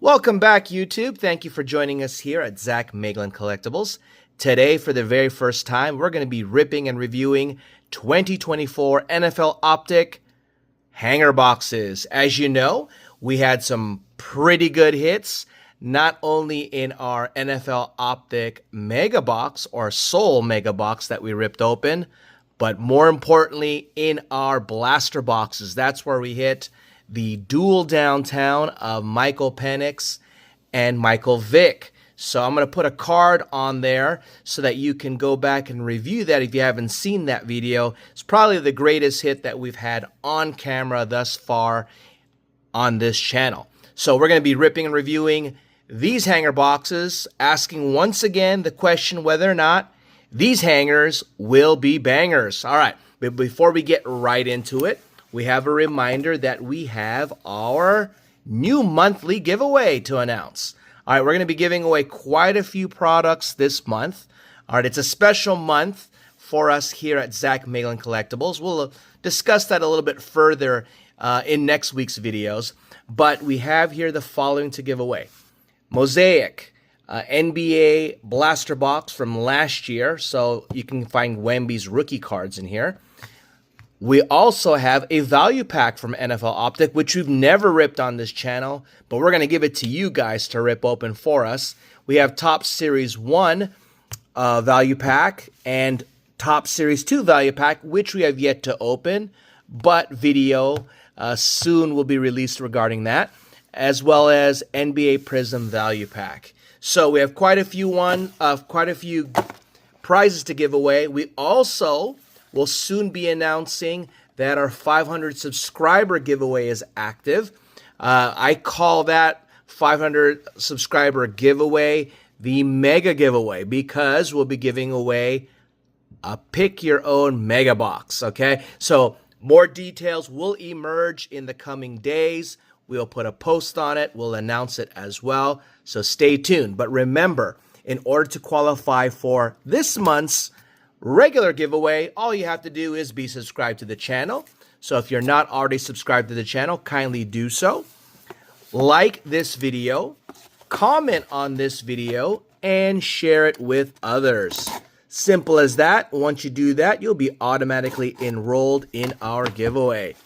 Welcome back, YouTube. Thank you for joining us here at Zach Meglin Collectibles. Today, for the very first time, we're going to be ripping and reviewing 2024 NFL Optic Hanger Boxes. As you know, we had some pretty good hits, not only in our NFL Optic Mega Box or Soul Mega Box that we ripped open, but more importantly, in our blaster boxes. That's where we hit the dual downtown of Michael Penix and Michael Vick. So I'm going to put a card on there so that you can go back and review that if you haven't seen that video. It's probably the greatest hit that we've had on camera thus far on this channel. So we're going to be ripping and reviewing these hanger boxes, asking once again the question whether or not these hangers will be bangers. All right, but before we get right into it, we have a reminder that we have our new monthly giveaway to announce. All right, we're going to be giving away quite a few products this month. All right, it's a special month for us here at Zach Meglin Collectibles. We'll discuss that a little bit further in next week's videos. But we have here the following to give away. Mosaic NBA Blaster Box from last year. So you can find Wemby's rookie cards in here. We also have a value pack from NFL Optic, which we've never ripped on this channel, but we're going to give it to you guys to rip open for us. We have Top Series 1 value pack and Top Series 2 value pack, which we have yet to open, but video soon will be released regarding that, as well as NBA Prism value pack. So we have quite a few prizes to give away. We also will soon be announcing that our 500 subscriber giveaway is active. I call that 500 subscriber giveaway the mega giveaway because we'll be giving away a pick your own mega box. Okay, so more details will emerge in the coming days. We'll put a post on it. We'll announce it as well. So stay tuned. But remember, in order to qualify for this month's regular giveaway, all you have to do is be subscribed to the channel. So if you're not already subscribed to the channel, kindly do so. Like this video, comment on this video, and share it with others. Simple as that. Once you do that, you'll be automatically enrolled in our giveaway.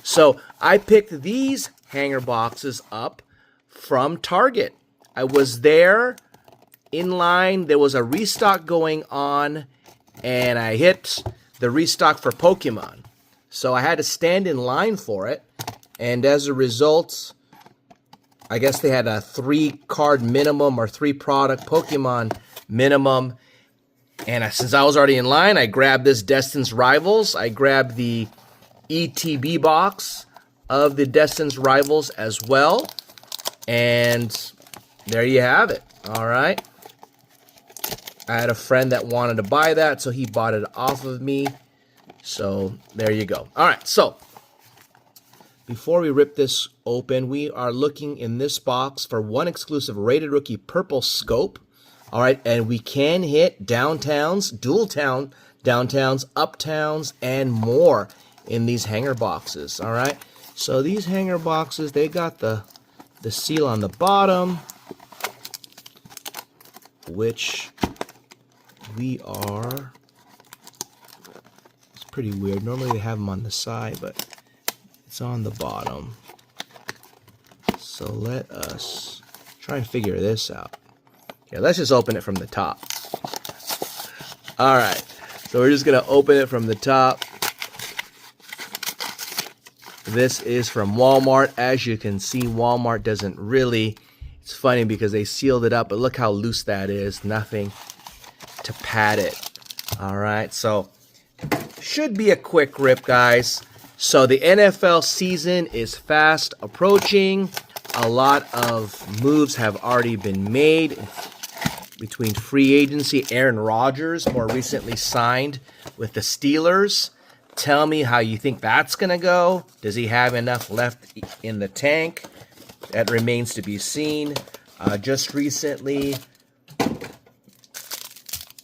So I picked these hanger boxes up from Target. I was there in line. There was a restock going on, and I hit the restock for Pokemon. So I had to stand in line for it. And as a result, I guess they had a 3-card minimum or 3-product Pokemon minimum. And since I was already in line, I grabbed this Destin's Rivals. I grabbed the ETB box of the Destin's Rivals as well. And there you have it. All right. I had a friend that wanted to buy that, so he bought it off of me. So there you go. All right, so before we rip this open, we are looking in this box for one exclusive Rated Rookie Purple Scope. All right, and we can hit downtowns, dual town downtowns, uptowns, and more in these hanger boxes. All right, so these hanger boxes, they got the seal on the bottom, which it's pretty weird. Normally they have them on the side, but it's on the bottom. So let us try and figure this out. Yeah, let's just open it from the top. All right, so we're just gonna open it from the top. This is from Walmart. As you can see, Walmart doesn't really, it's funny because they sealed it up, but look how loose that is. Nothing to pad it. All right, so should be a quick rip, guys. So the NFL season is fast approaching. A lot of moves have already been made between free agency. Aaron Rodgers more recently signed with the Steelers. Tell me how you think that's going to go. Does he have enough left in the tank? That remains to be seen. Just recently,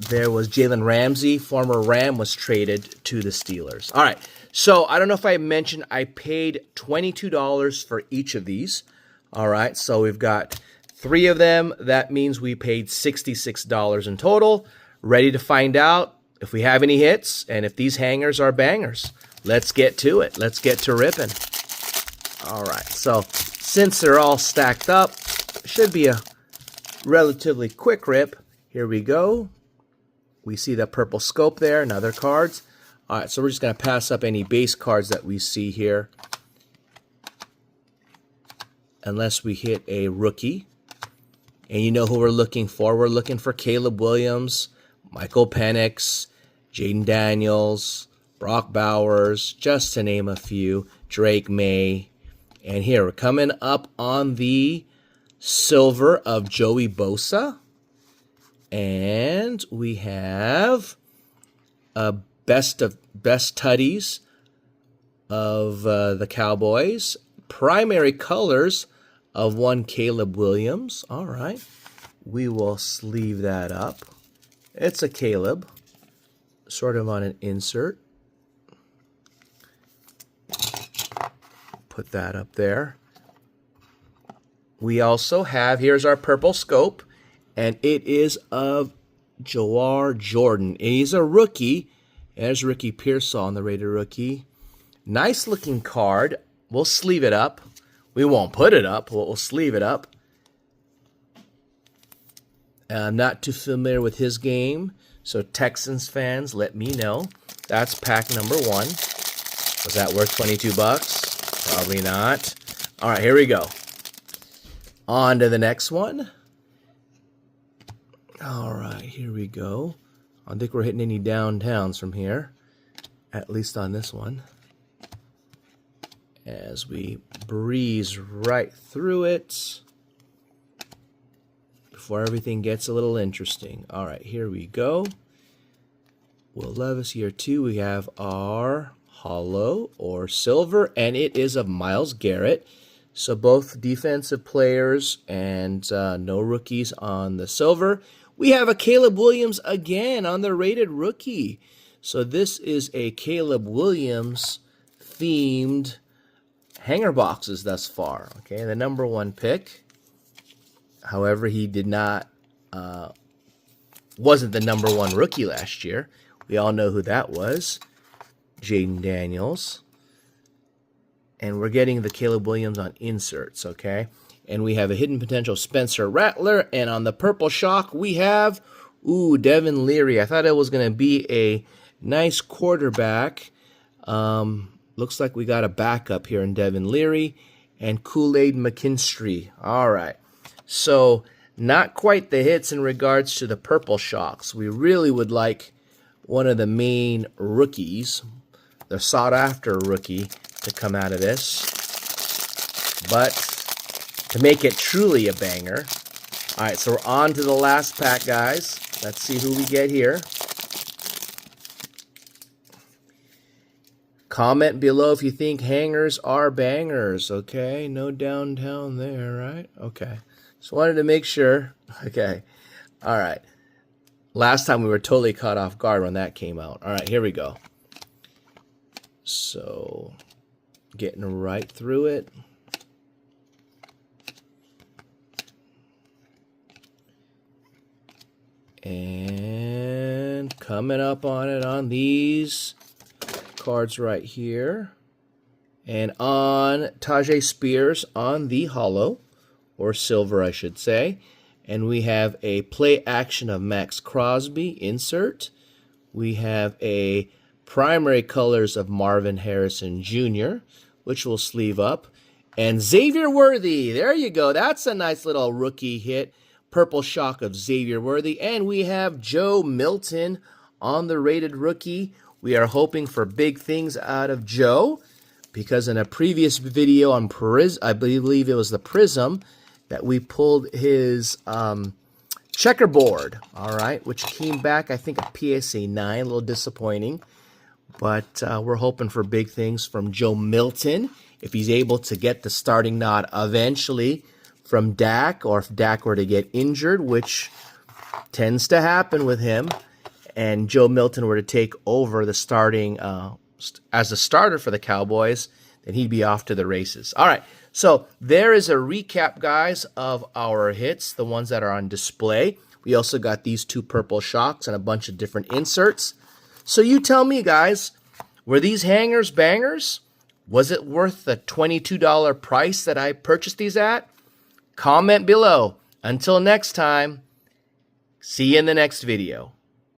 there was Jalen Ramsey, former Ram, was traded to the Steelers. All right, so I don't know if I mentioned I paid $22 for each of these. All right, so we've got 3 of them. That means we paid $66 in total. Ready to find out if we have any hits and if these hangers are bangers. Let's get to it. Let's get to ripping. All right, so since they're all stacked up, should be a relatively quick rip. Here we go. We see the purple scope there and other cards. All right, so we're just going to pass up any base cards that we see here. Unless we hit a rookie. And you know who we're looking for. We're looking for Caleb Williams, Michael Penix, Jaden Daniels, Brock Bowers, just to name a few, Drake May. And here, we're coming up on the silver of Joey Bosa. And we have a best tutties of the Cowboys. Primary colors of one Caleb Williams. All right. We will sleeve that up. It's a Caleb, sort of on an insert. Put that up there. We also have, here's our purple scope, and it is of Jawar Jordan. He's a rookie. There's Ricky Pearsall on the rated rookie. Nice looking card. We'll sleeve it up. We won't put it up. We'll sleeve it up. I'm not too familiar with his game, so Texans fans, let me know. That's pack number 1. Was that worth 22 bucks? Probably not. All right, here we go. On to the next one. All right, here we go. I don't think we're hitting any downtowns from here, at least on this one. As we breeze right through it before everything gets a little interesting. All right, here we go. Will Levis year 2. We have our holo or silver, and it is of Myles Garrett. So both defensive players and no rookies on the silver. We have a Caleb Williams again on the rated rookie. So this is a Caleb Williams themed hanger boxes thus far. Okay, the number 1 pick. However, he did not, wasn't the number 1 rookie last year. We all know who that was. Jaden Daniels. And we're getting the Caleb Williams on inserts, okay? And we have a hidden potential Spencer Rattler. And on the purple shock, we have, Devin Leary. I thought it was going to be a nice quarterback. Looks like we got a backup here in Devin Leary and Kool-Aid McKinstry. All right. So not quite the hits in regards to the purple shocks. We really would like one of the main rookies, the sought-after rookie, to come out of this. But to make it truly a banger. All right, so we're on to the last pack, guys. Let's see who we get here. Comment below if you think hangers are bangers, okay? No downtown there, right? Okay. Just wanted to make sure. Okay. All right. Last time we were totally caught off guard when that came out. All right, here we go. So, getting right through it. And coming up on it on these cards right here. And on Tajay Spears on the holo, or silver I should say. And we have a play action of Max Crosby insert. We have a primary colors of Marvin Harrison Jr., which we'll sleeve up. And Xavier Worthy, there you go. That's a nice little rookie hit. Purple shock of Xavier Worthy. And we have Joe Milton on the rated rookie. We are hoping for big things out of Joe, because in a previous video on I believe it was the Prism, that we pulled his checkerboard, all right, which came back, I think, a PSA 9, a little disappointing. But we're hoping for big things from Joe Milton, if he's able to get the starting nod eventually from Dak, or if Dak were to get injured, which tends to happen with him, and Joe Milton were to take over the starting as a starter for the Cowboys, then he'd be off to the races. All right, So there is a recap, guys, of our hits, the ones that are on display. We also got these 2 purple shocks and a bunch of different inserts. So you tell me, guys, were these hangers bangers? Was it worth the $22 price that I purchased these at? Comment below. Until next time, see you in the next video.